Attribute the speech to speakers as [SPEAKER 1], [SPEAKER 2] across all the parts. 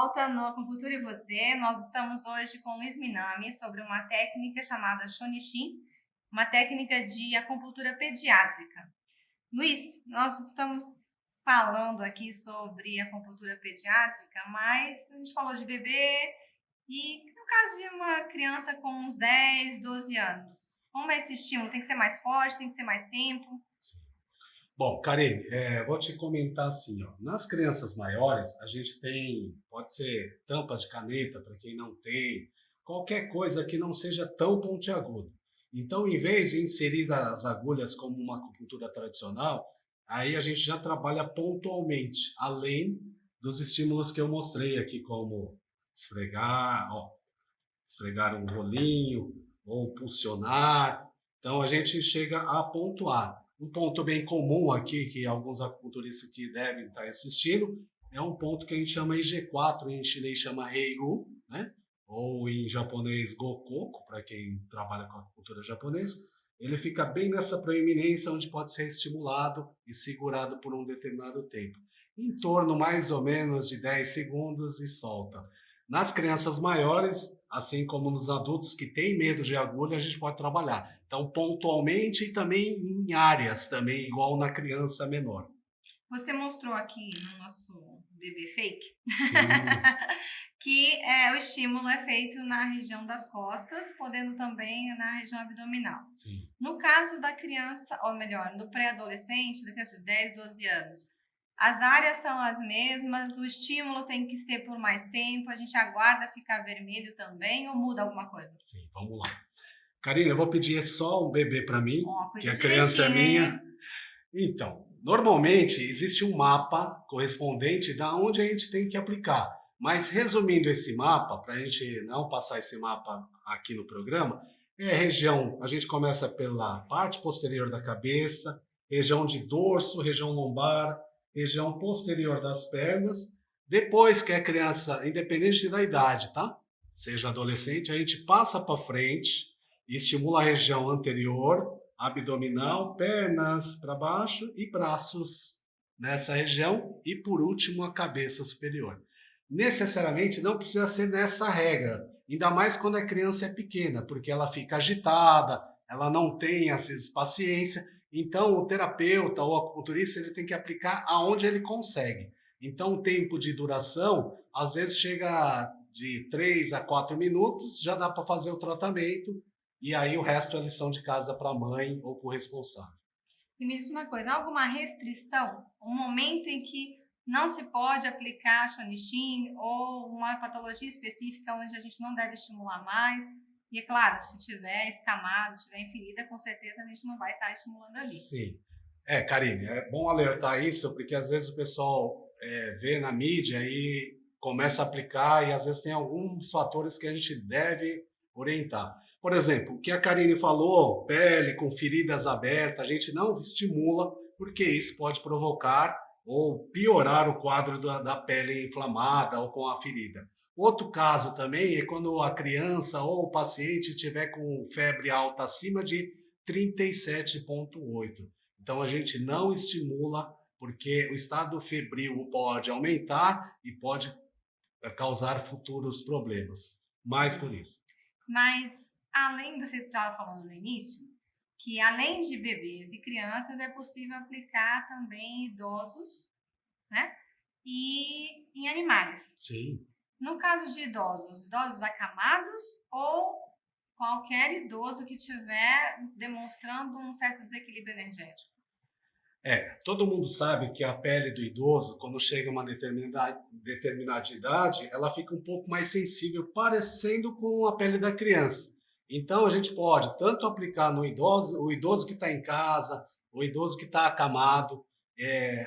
[SPEAKER 1] volta no Acupuntura e Você. Nós estamos hoje com o Luiz Minami sobre uma técnica chamada Shonishin, uma técnica de acupuntura pediátrica. Luiz, nós estamos falando aqui sobre acupuntura pediátrica, mas a gente falou de bebê e no caso de uma criança com uns 10, 12 anos, como é esse estímulo? Tem que ser mais forte, tem que ser mais tempo?
[SPEAKER 2] Bom, Karine, vou te comentar assim, ó, nas crianças maiores, a gente tem, pode ser tampa de caneta para quem não tem, qualquer coisa que não seja tão pontiagudo. Então, em vez de inserir as agulhas como uma acupuntura tradicional, aí a gente já trabalha pontualmente, além dos estímulos que eu mostrei aqui, como esfregar, ó, esfregar um rolinho ou pulsionar. Então a gente chega a pontuar. Um ponto bem comum aqui, que alguns acupunturistas que devem estar assistindo, é um ponto que a gente chama IG4, em chinês chama Heiru, né? Ou em japonês Gokoku, para quem trabalha com a acupuntura japonesa. Ele fica bem nessa proeminência onde pode ser estimulado e segurado por um determinado tempo. Em torno mais ou menos de 10 segundos e solta. Nas crianças maiores, assim como nos adultos que têm medo de agulha, a gente pode trabalhar. Então, pontualmente e também em áreas, também igual na criança menor.
[SPEAKER 1] Você mostrou aqui no nosso bebê fake
[SPEAKER 2] Sim,
[SPEAKER 1] que o estímulo é feito na região das costas, podendo também na região abdominal.
[SPEAKER 2] sim.
[SPEAKER 1] No caso da criança, ou melhor, do pré-adolescente, da criança de 10, 12 anos, as áreas são as mesmas, o estímulo tem que ser por mais tempo, a gente aguarda ficar vermelho também ou muda alguma coisa?
[SPEAKER 2] Sim, vamos lá. Karina, eu vou pedir só um bebê para mim,
[SPEAKER 1] Ó,
[SPEAKER 2] que
[SPEAKER 1] cuide
[SPEAKER 2] a criança é
[SPEAKER 1] direitinho,
[SPEAKER 2] minha.
[SPEAKER 1] hein?
[SPEAKER 2] Então, normalmente existe um mapa correspondente da onde a gente tem que aplicar. Mas resumindo esse mapa, para a gente não passar esse mapa aqui no programa, é região, a gente começa pela parte posterior da cabeça, região de dorso, região lombar, região posterior das pernas. Depois que a criança, independente da idade, tá? Seja adolescente, a gente passa para frente, estimula a região anterior, abdominal, pernas para baixo e braços nessa região e por último a cabeça superior. Necessariamente não precisa ser nessa regra, ainda mais quando a criança é pequena, porque ela fica agitada, ela não tem às vezes paciência, então o terapeuta ou acupunturista ele tem que aplicar aonde ele consegue. Então o tempo de duração às vezes chega de 3 a 4 minutos, já dá para fazer o tratamento e aí o resto é lição de casa para a mãe ou para o responsável.
[SPEAKER 1] E me diz uma coisa, há alguma restrição? Um momento em que não se pode aplicar Shonishin ou uma patologia específica onde a gente não deve estimular mais? E é claro, se tiver escamado, se tiver em ferida, com certeza a gente não vai estar estimulando ali.
[SPEAKER 2] Sim. Karine, é bom alertar isso, porque às vezes o pessoal vê na mídia e começa a aplicar, e às vezes tem alguns fatores que a gente deve orientar. Por exemplo, o que a Karine falou, pele com feridas abertas, a gente não estimula, porque isso pode provocar ou piorar o quadro da pele inflamada ou com a ferida. Outro caso também é quando a criança ou o paciente tiver com febre alta acima de 37,8. Então a gente não estimula porque o estado febril pode aumentar e pode causar futuros problemas. Mais por isso.
[SPEAKER 1] Mas, além, você estava falando no início, que além de bebês e crianças, é possível aplicar também em idosos, né? E em animais.
[SPEAKER 2] Sim.
[SPEAKER 1] No caso de idosos, idosos acamados ou qualquer idoso que estiver demonstrando um certo desequilíbrio energético.
[SPEAKER 2] Todo mundo sabe que a pele do idoso, quando chega a uma determinada idade, ela fica um pouco mais sensível, parecendo com a pele da criança. Então, a gente pode tanto aplicar no idoso, o idoso que está em casa, o idoso que está acamado,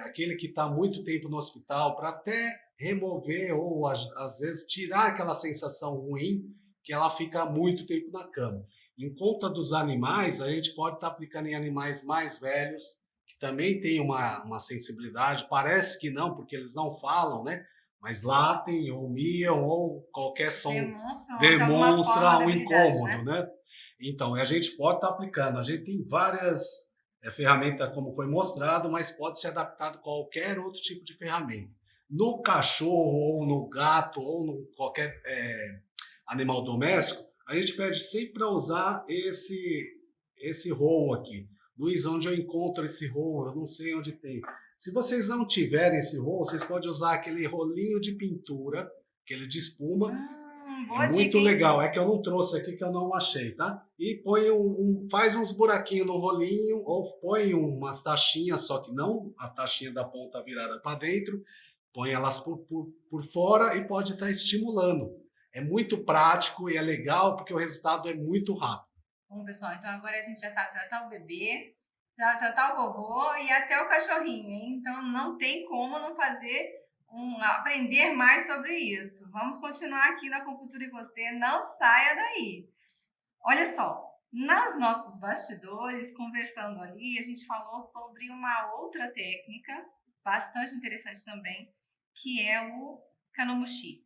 [SPEAKER 2] aquele que está muito tempo no hospital, para até remover ou, às vezes, tirar aquela sensação ruim que ela fica muito tempo na cama. Em conta dos animais, a gente pode estar aplicando em animais mais velhos, também tem uma sensibilidade, parece que não, porque eles não falam, né? Mas latem ou miam ou qualquer som
[SPEAKER 1] Demonstram de alguma forma
[SPEAKER 2] demonstra um
[SPEAKER 1] debilidade,
[SPEAKER 2] incômodo,
[SPEAKER 1] né?
[SPEAKER 2] né? Então, a gente pode estar aplicando, a gente tem várias ferramentas, como foi mostrado, mas pode ser adaptado a qualquer outro tipo de ferramenta. No cachorro, ou no gato, ou no qualquer animal doméstico, a gente pede sempre para usar esse roll aqui. Luiz, onde eu encontro esse roll? Eu não sei onde tem. Se vocês não tiverem esse roll, vocês podem usar aquele rolinho de pintura, aquele de espuma. É
[SPEAKER 1] Boa
[SPEAKER 2] muito
[SPEAKER 1] dica, hein?
[SPEAKER 2] legal. É que eu não trouxe aqui, que eu não achei, tá? E põe faz uns buraquinhos no rolinho, ou põe umas taxinhas, só que não a taxinha da ponta virada para dentro, põe elas por fora e pode estar estimulando. É muito prático e é legal porque o resultado é muito rápido.
[SPEAKER 1] Bom, pessoal, então agora a gente já sabe tratar o bebê, sabe tratar o vovô e até o cachorrinho, hein? Então não tem como não aprender mais sobre isso. Vamos continuar aqui na Acupuntura e você, não saia daí. Olha só, nos nossos bastidores, conversando ali, a gente falou sobre uma outra técnica, bastante interessante também, que é o Kanomushi.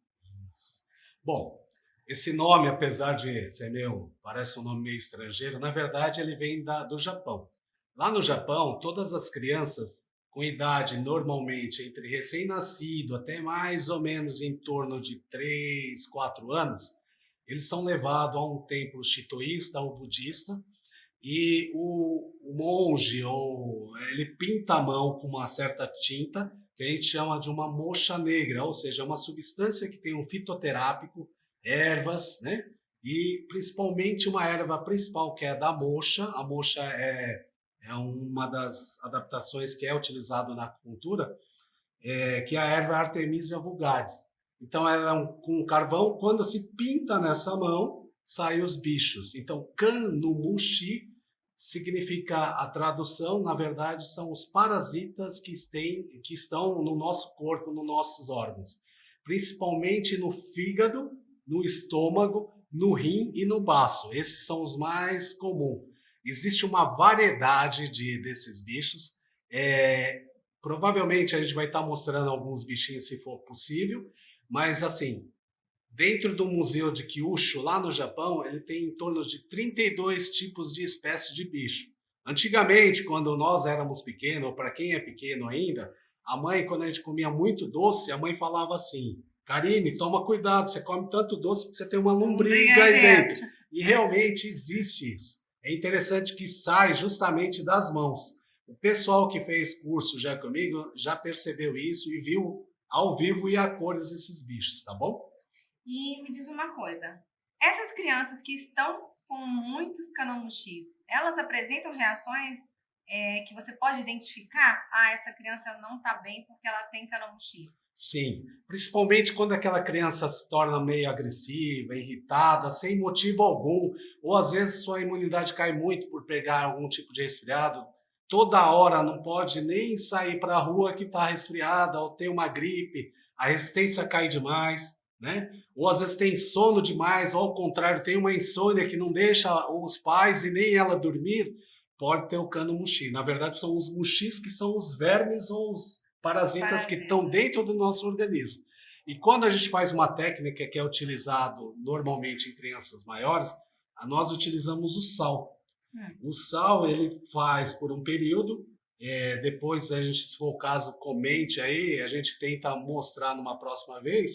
[SPEAKER 2] Bom, esse nome, apesar de ser parece um nome meio estrangeiro, na verdade ele vem do Japão. Lá no Japão, todas as crianças com idade normalmente entre recém-nascido até mais ou menos em torno de 3, 4 anos, eles são levados a um templo shintoísta ou budista e o monge ele pinta a mão com uma certa tinta que a gente chama de uma moxa negra, ou seja, uma substância que tem um fitoterápico, ervas, né? E principalmente uma erva principal que é da moxa. A moxa é uma das adaptações que é utilizado na acupuntura, que é a erva Artemisia vulgaris. Então, ela é com carvão, quando se pinta nessa mão, saem os bichos. Então, kan no mushi significa a tradução, na verdade, são os parasitas que estão no nosso corpo, nos nossos órgãos, principalmente no fígado, no estômago, no rim e no baço. Esses são os mais comuns. Existe uma variedade desses bichos. Provavelmente a gente vai estar mostrando alguns bichinhos se for possível, mas assim, dentro do Museu de Kyushu, lá no Japão, ele tem em torno de 32 tipos de espécies de bicho. Antigamente, quando nós éramos pequenos, ou para quem é pequeno ainda, a mãe, quando a gente comia muito doce, a mãe falava assim: Karine, toma cuidado, você come tanto doce que você tem uma lombriga aí dentro. E realmente existe isso. É interessante que sai justamente das mãos. O pessoal que fez curso já comigo já percebeu isso e viu ao vivo e a cores esses bichos, tá bom?
[SPEAKER 1] E me diz uma coisa, essas crianças que estão com muitos Kanomushis, elas apresentam reações que você pode identificar? Ah, essa criança não está bem porque ela tem Kanomushi.
[SPEAKER 2] Sim, principalmente quando aquela criança se torna meio agressiva, irritada, sem motivo algum, ou às vezes sua imunidade cai muito por pegar algum tipo de resfriado, toda hora não pode nem sair para a rua que está resfriada, ou tem uma gripe, a resistência cai demais, né? Ou às vezes tem sono demais, ou ao contrário, tem uma insônia que não deixa os pais e nem ela dormir, pode ter o cano mushi. Na verdade, são os mushis que são os vermes ou os parasitas que estão dentro do nosso organismo. E quando a gente faz uma técnica que é utilizado normalmente em crianças maiores, nós utilizamos o sal. O sal ele faz por um período, depois a gente, se for o caso, comente aí, a gente tenta mostrar numa próxima vez.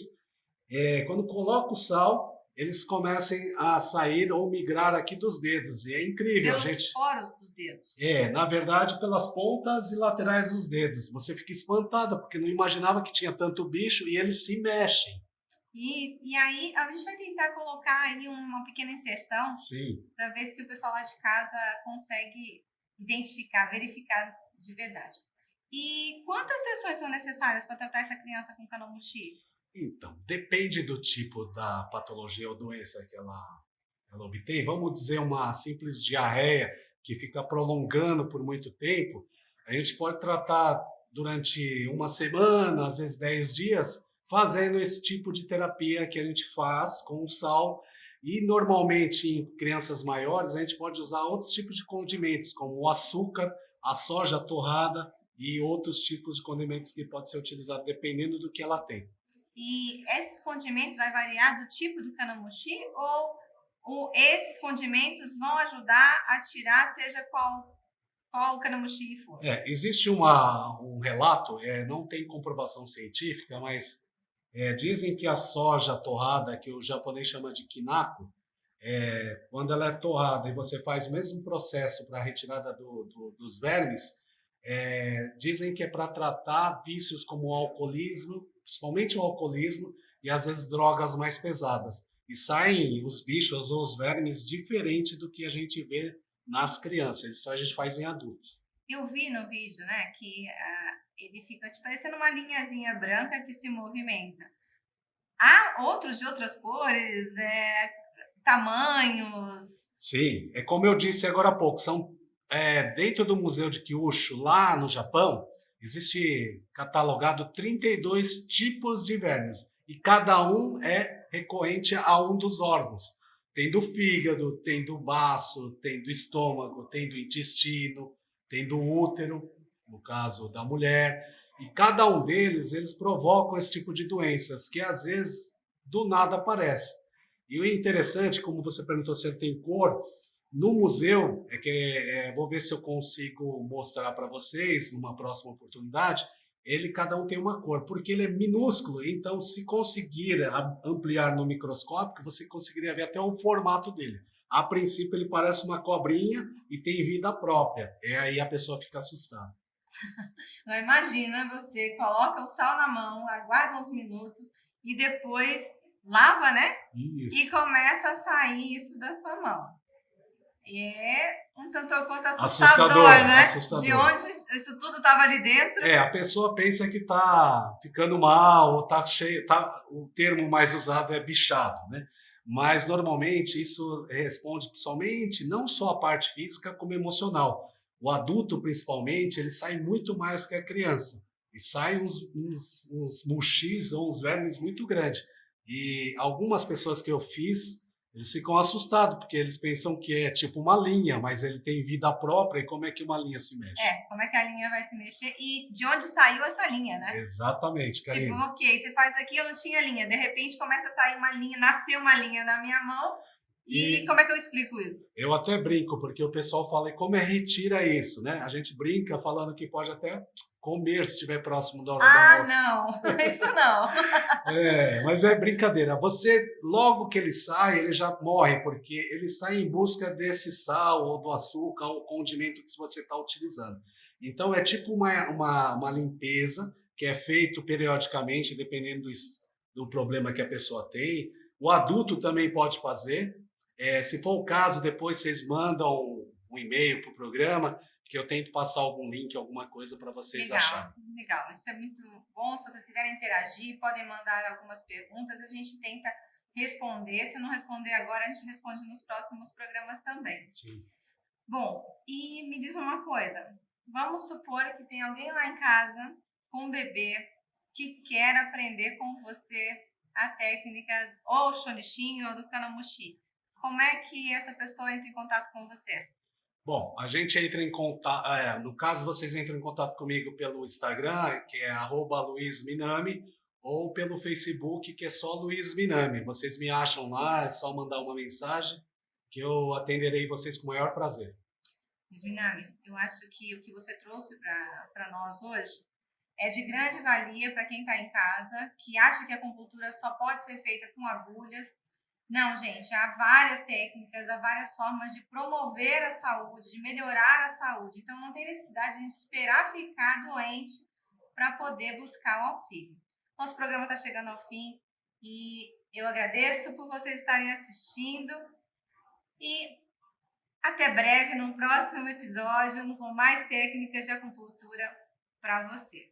[SPEAKER 2] Quando coloca o sal, eles começam a sair ou migrar aqui dos dedos. E é incrível.
[SPEAKER 1] Pelos poros dos dedos.
[SPEAKER 2] Na verdade, pelas pontas e laterais dos dedos. Você fica espantada, porque não imaginava que tinha tanto bicho e eles se mexem.
[SPEAKER 1] E aí, a gente vai tentar colocar aí uma pequena inserção para ver se o pessoal lá de casa consegue identificar, verificar de verdade. E quantas sessões são necessárias para tratar essa criança com Kanomushi?
[SPEAKER 2] Então, depende do tipo da patologia ou doença que ela obtém. Vamos dizer, uma simples diarreia que fica prolongando por muito tempo, a gente pode tratar durante uma semana, às vezes 10 dias, fazendo esse tipo de terapia que a gente faz com o sal. E normalmente em crianças maiores a gente pode usar outros tipos de condimentos, como o açúcar, a soja torrada e outros tipos de condimentos que podem ser utilizados dependendo do que ela tem.
[SPEAKER 1] E esses condimentos vai variar do tipo do Kanomushi ou esses condimentos vão ajudar a tirar seja qual qual canamuxi for.
[SPEAKER 2] Existe um relato, não tem comprovação científica, mas dizem que a soja torrada, que o japonês chama de kinako, quando ela é torrada e você faz o mesmo processo para a retirada dos vermes, dizem que é para tratar vícios como o alcoolismo, principalmente o alcoolismo, e às vezes drogas mais pesadas. E saem os bichos ou os vermes diferente do que a gente vê nas crianças. Isso a gente faz em adultos.
[SPEAKER 1] Eu vi no vídeo, né, que ele fica te parecendo uma linhazinha branca que se movimenta. Há outros de outras cores, tamanhos.
[SPEAKER 2] Sim, é como eu disse agora há pouco, são dentro do Museu de Kyushu, lá no Japão, existe catalogado 32 tipos de vermes e cada um é recorrente a um dos órgãos. Tem do fígado, tem do baço, tem do estômago, tem do intestino, tem do útero, no caso da mulher, e cada um deles, eles provocam esse tipo de doenças que às vezes do nada aparecem. E o interessante, como você perguntou se ele tem cor, no museu, vou ver se eu consigo mostrar para vocês numa próxima oportunidade, cada um tem uma cor, porque ele é minúsculo, então se conseguir ampliar no microscópio, você conseguiria ver até o formato dele. A princípio ele parece uma cobrinha e tem vida própria, aí a pessoa fica assustada.
[SPEAKER 1] Não, imagina, você coloca o sal na mão, aguarda uns minutos e depois lava, né?
[SPEAKER 2] Isso.
[SPEAKER 1] E começa a sair isso da sua mão. E é um tanto ou quanto assustador, né?
[SPEAKER 2] Assustador.
[SPEAKER 1] De onde isso tudo estava ali dentro.
[SPEAKER 2] A pessoa pensa que está ficando mal, ou está cheio, o termo mais usado é bichado, né? Mas normalmente isso responde somente não só a parte física, como emocional. O adulto, principalmente, ele sai muito mais que a criança. E sai uns muxis ou uns vermes muito grandes. E algumas pessoas que eu fiz, eles ficam assustados, porque eles pensam que é tipo uma linha, mas ele tem vida própria, e como é que uma linha se mexe?
[SPEAKER 1] Como é que a linha vai se mexer e de onde saiu essa linha, né?
[SPEAKER 2] Exatamente, Karine.
[SPEAKER 1] Tipo, ok, você faz aqui, eu não tinha linha, de repente começa a sair uma linha, nasceu uma linha na minha mão, e como é que eu explico isso?
[SPEAKER 2] Eu até brinco, porque o pessoal fala, e como retira isso, né? A gente brinca falando que pode até comer se estiver próximo da hora do almoço.
[SPEAKER 1] Não, isso não.
[SPEAKER 2] Mas é brincadeira. Você, logo que ele sai, ele já morre, porque ele sai em busca desse sal, ou do açúcar, ou condimento que você está utilizando. Então, é tipo uma limpeza que é feito periodicamente, dependendo do problema que a pessoa tem. O adulto também pode fazer. Se for o caso, depois vocês mandam um e-mail para o programa, que eu tento passar algum link, alguma coisa para vocês acharem.
[SPEAKER 1] Legal, isso é muito bom. Se vocês quiserem interagir, podem mandar algumas perguntas, a gente tenta responder. Se não responder agora, a gente responde nos próximos programas também.
[SPEAKER 2] Sim.
[SPEAKER 1] Bom, e me diz uma coisa, vamos supor que tem alguém lá em casa com um bebê que quer aprender com você a técnica ou Shonishin ou do Kanamushi. Como é que essa pessoa entra em contato com você?
[SPEAKER 2] Bom, a gente entra em contato, no caso vocês entram em contato comigo pelo Instagram, que é @luizminami, ou pelo Facebook, que é só Luiz Minami. Vocês me acham lá, é só mandar uma mensagem que eu atenderei vocês com o maior prazer.
[SPEAKER 1] Luiz Minami, eu acho que o que você trouxe para nós hoje é de grande valia para quem está em casa, que acha que a acupuntura só pode ser feita com agulhas. Não, gente, há várias técnicas, há várias formas de promover a saúde, de melhorar a saúde. Então, não tem necessidade de a gente esperar ficar doente para poder buscar o auxílio. Nosso programa está chegando ao fim e eu agradeço por vocês estarem assistindo e até breve no próximo episódio com mais técnicas de acupuntura para você.